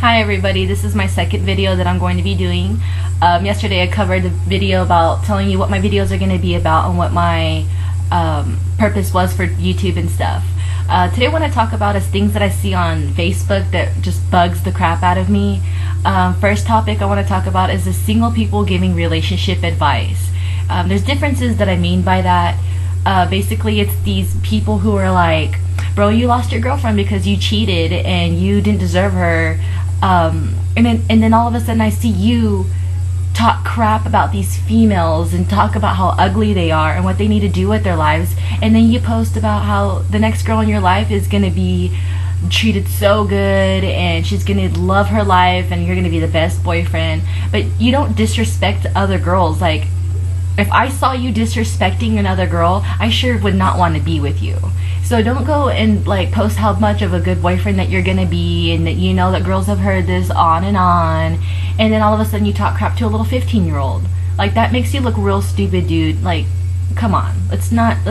Hi everybody, this is my second video that I'm going to be doing. Yesterday I covered a video about telling you what my videos are going to be about and what my purpose was for YouTube and stuff. Today what I talk about is things that I see on Facebook that just bugs the crap out of me. First topic I want to talk about is the single people giving relationship advice. There's differences that I mean by that. Basically it's these people who are like, bro, you lost your girlfriend because you cheated and you didn't deserve her. And then all of a sudden I see you talk crap about these females and talk about how ugly they are and what they need to do with their lives, and then you post about how the next girl in your life is going to be treated so good and she's going to love her life and you're going to be the best boyfriend, but you don't disrespect other girls. Like, if I saw you disrespecting another girl, I sure would not want to be with you. So don't go and like post how much of a good boyfriend that you're gonna be and that you know that girls have heard this on, and then all of a sudden you talk crap to a little 15-year-old. Like, that makes you look real stupid, dude. Like, come on, let's not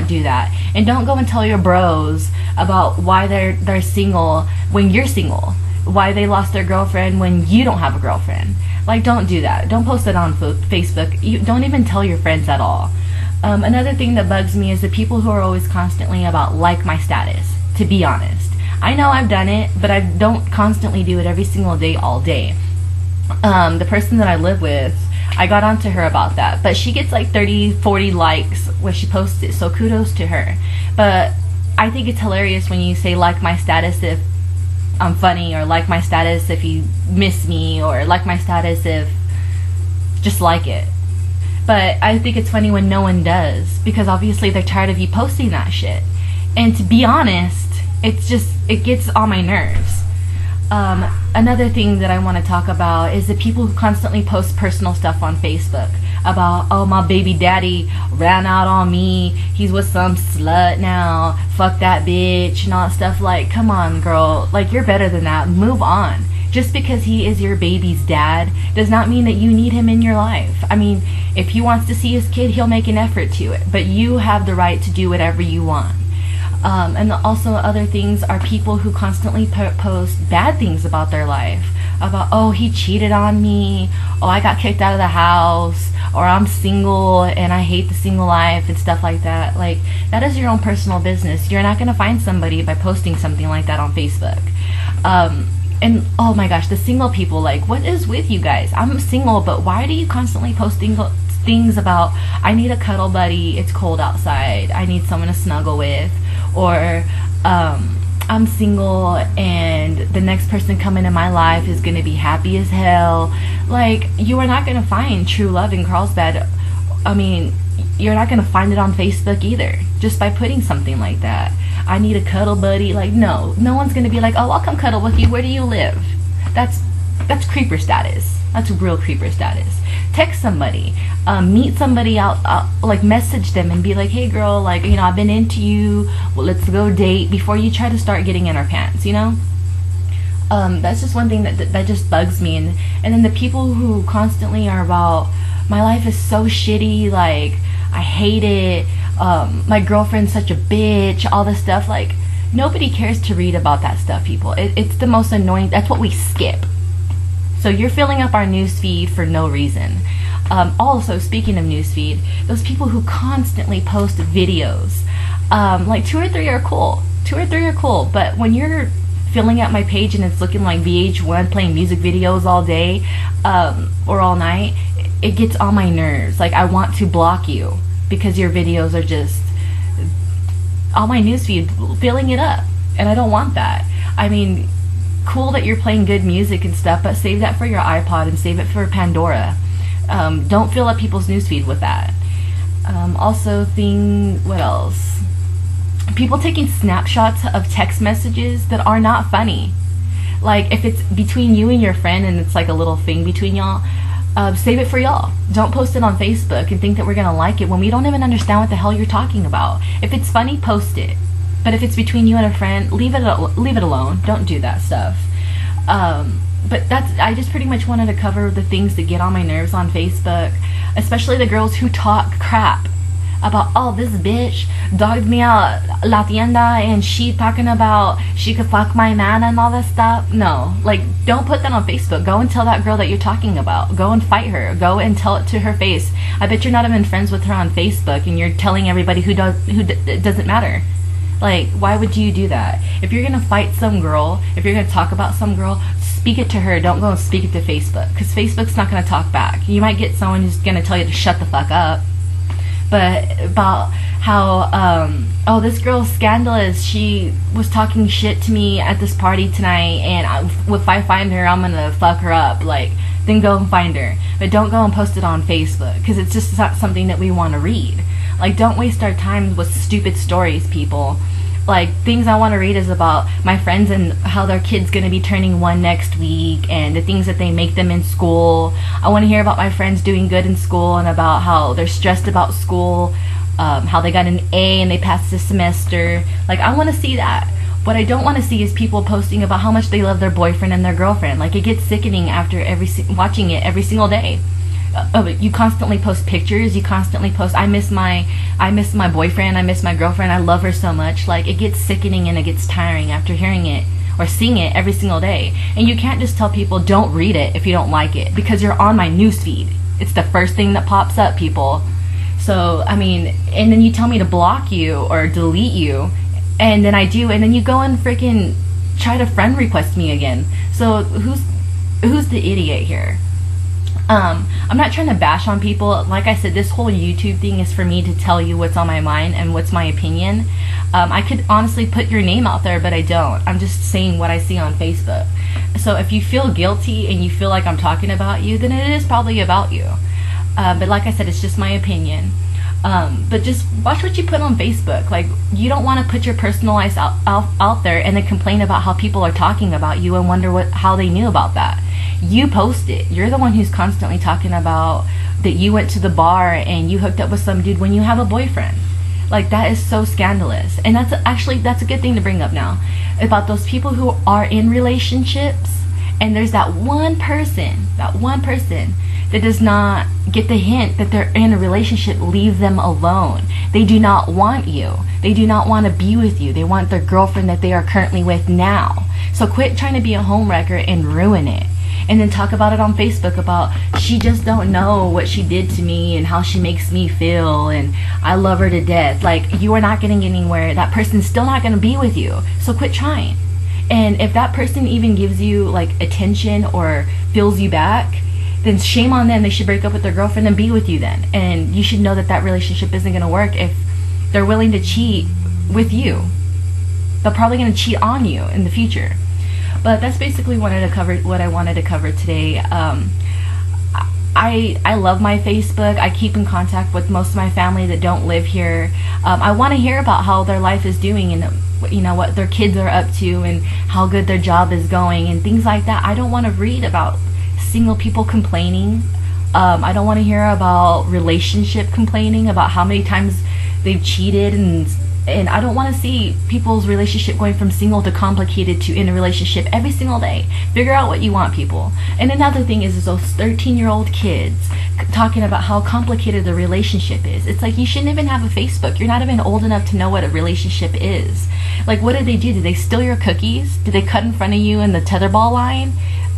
do that. And don't go and tell your bros about why they're single when you're single, why they lost their girlfriend when you don't have a girlfriend. Like, don't do that. Don't post it on Facebook. You don't even tell your friends at all. Another thing that bugs me is the people who are always constantly about like my status, to be honest. I know I've done it, but I don't constantly do it every single day, all day. The person that I live with, I got onto her about that, but she gets like 30, 40 likes when she posts it, so kudos to her. But I think it's hilarious when you say like my status if I'm funny, or like my status if you miss me, or like my status if just like it. But I think it's funny when no one does, because obviously they're tired of you posting that shit. And to be honest, it gets on my nerves. Another thing that I want to talk about is the people who constantly post personal stuff on Facebook about, oh, my baby daddy ran out on me, he's with some slut now, fuck that bitch, and all that stuff. Like, come on, girl, like, you're better than that. Move on. Just because he is your baby's dad does not mean that you need him in your life. I mean, if he wants to see his kid, he'll make an effort to it, but you have the right to do whatever you want. And also other things are people who constantly post bad things about their life. About, oh, he cheated on me, oh, I got kicked out of the house, or I'm single and I hate the single life and stuff like that. Like, that is your own personal business. You're not going to find somebody by posting something like that on Facebook. And oh my gosh, the single people, like, what is with you guys? I'm single, but why do you constantly posting things about, I need a cuddle buddy, it's cold outside, I need someone to snuggle with, or I'm single and the next person coming in my life is going to be happy as hell. Like, you are not going to find true love in Carlsbad. I mean, you're not going to find it on Facebook either, just by putting something like that. I need a cuddle buddy. Like, no one's going to be like, oh, I'll come cuddle with you, where do you live? That's creeper status. That's real creeper status. Text somebody, meet somebody out, like, message them and be like, hey girl, like, you know, I've been into you, well, let's go date, before you try to start getting in our pants, you know? That's just one thing that just bugs me. And then the people who constantly are about, my life is so shitty, like, I hate it, my girlfriend's such a bitch, all this stuff. Like, nobody cares to read about that stuff, people. It's the most annoying. That's what we skip. So you're filling up our newsfeed for no reason. Also, speaking of newsfeed, those people who constantly post videos, like 2 or 3 are cool. 2 or 3 are cool, but when you're filling out my page and it's looking like VH1 playing music videos all day, or all night, it gets on my nerves. Like, I want to block you because your videos are just on my newsfeed filling it up, and I don't want that. I mean, cool that you're playing good music and stuff, but save that for your iPod and save it for Pandora. Don't fill up people's newsfeed with that. Also, what else? People taking snapshots of text messages that are not funny. Like, if it's between you and your friend and it's like a little thing between y'all, save it for y'all. Don't post it on Facebook and think that we're gonna like it when we don't even understand what the hell you're talking about. If it's funny, post it. But if it's between you and a friend, leave it alone. Don't do that stuff. But I just pretty much wanted to cover the things that get on my nerves on Facebook, especially the girls who talk crap about, oh, this bitch dogged me out la tienda and she talking about she could fuck my man and all this stuff. No, like, don't put that on Facebook. Go and tell that girl that you're talking about. Go and fight her. Go and tell it to her face. I bet you're not even friends with her on Facebook and you're telling everybody who it doesn't matter. Like, why would you do that? If you're gonna fight some girl, if you're gonna talk about some girl, speak it to her. Don't go and speak it to Facebook, because Facebook's not gonna talk back. You might get someone who's gonna tell you to shut the fuck up. But about how, oh, this girl's scandalous. She was talking shit to me at this party tonight, and if I find her, I'm gonna fuck her up. Like, then go and find her. But don't go and post it on Facebook, because it's just not something that we want to read. Like, don't waste our time with stupid stories, people. Like, things I want to read is about my friends and how their kid's going to be turning 1 next week and the things that they make them in school. I want to hear about my friends doing good in school and about how they're stressed about school, how they got an A and they passed the semester. Like, I want to see that. What I don't want to see is people posting about how much they love their boyfriend and their girlfriend. Like, it gets sickening after watching it every single day. You constantly post pictures, you constantly post, I miss my boyfriend, I miss my girlfriend, I love her so much. Like, it gets sickening and it gets tiring after hearing it or seeing it every single day. And you can't just tell people don't read it if you don't like it, because you're on my newsfeed. It's the first thing that pops up, people. So, I mean, and then you tell me to block you or delete you, and then I do, and then you go and freaking try to friend request me again. So who's the idiot here? I'm not trying to bash on people. Like I said, this whole YouTube thing is for me to tell you what's on my mind and what's my opinion. I could honestly put your name out there, but I don't. I'm just saying what I see on Facebook. So if you feel guilty and you feel like I'm talking about you, then it is probably about you. But like I said, it's just my opinion. But just watch what you put on Facebook. Like, you don't want to put your personal life out there and then complain about how people are talking about you and wonder how they knew about that. You post it. You're the one who's constantly talking about that you went to the bar and you hooked up with some dude when you have a boyfriend. Like, that is so scandalous. And that's a good thing to bring up now, about those people who are in relationships, and there's that one person that does not get the hint that they're in a relationship. Leave them alone. They do not want you. They do not want to be with you. They want their girlfriend that they are currently with now. So quit trying to be a homewrecker and ruin it. And then talk about it on Facebook about, she just don't know what she did to me and how she makes me feel and I love her to death. Like, you are not getting anywhere. That person's still not going to be with you. So quit trying. And if that person even gives you like attention or fills you back, then shame on them. They should break up with their girlfriend and be with you then. And you should know that that relationship isn't going to work if they're willing to cheat with you. They're probably going to cheat on you in the future. But that's basically what I wanted to cover today. I love my Facebook. I keep in contact with most of my family that don't live here. I want to hear about how their life is doing and, you know, what their kids are up to and how good their job is going and things like that. I don't want to read about single people complaining. I don't want to hear about relationship complaining about how many times they've cheated, and I don't want to see people's relationship going from single to complicated to in a relationship every single day. Figure out what you want, people. And another thing is those 13-year-old kids talking about how complicated the relationship is. It's like, you shouldn't even have a Facebook. You're not even old enough to know what a relationship is. Like, what did they do? Did they steal your cookies? Did they cut in front of you in the tetherball line?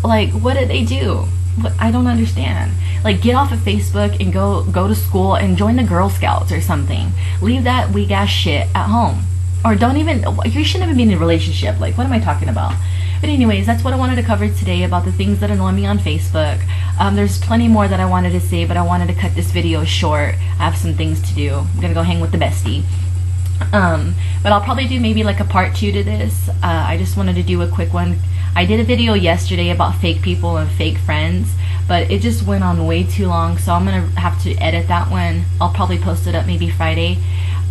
Like, what did they do? I don't understand. Like, get off of Facebook and go to school and join the Girl Scouts or something. Leave that weak ass shit at home. Or don't even, you shouldn't even be in a relationship. Like, what am I talking about? But anyways, that's what I wanted to cover today about the things that annoy me on Facebook. There's plenty more that I wanted to say, but I wanted to cut this video short. I have some things to do. I'm gonna go hang with the bestie. But I'll probably do maybe like a part 2 to this. I just wanted to do a quick one. I did a video yesterday about fake people and fake friends, but it just went on way too long, so I'm gonna have to edit that one. I'll probably post it up maybe Friday.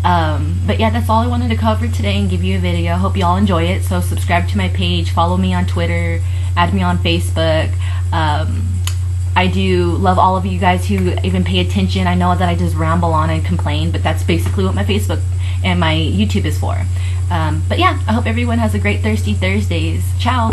But yeah, that's all I wanted to cover today and give you a video. Hope you all enjoy it. So subscribe to my page, follow me on Twitter, add me on Facebook. I do love all of you guys who even pay attention. I know that I just ramble on and complain, but that's basically what my Facebook and my YouTube is for. But yeah, I hope everyone has a great Thirsty Thursdays. Ciao!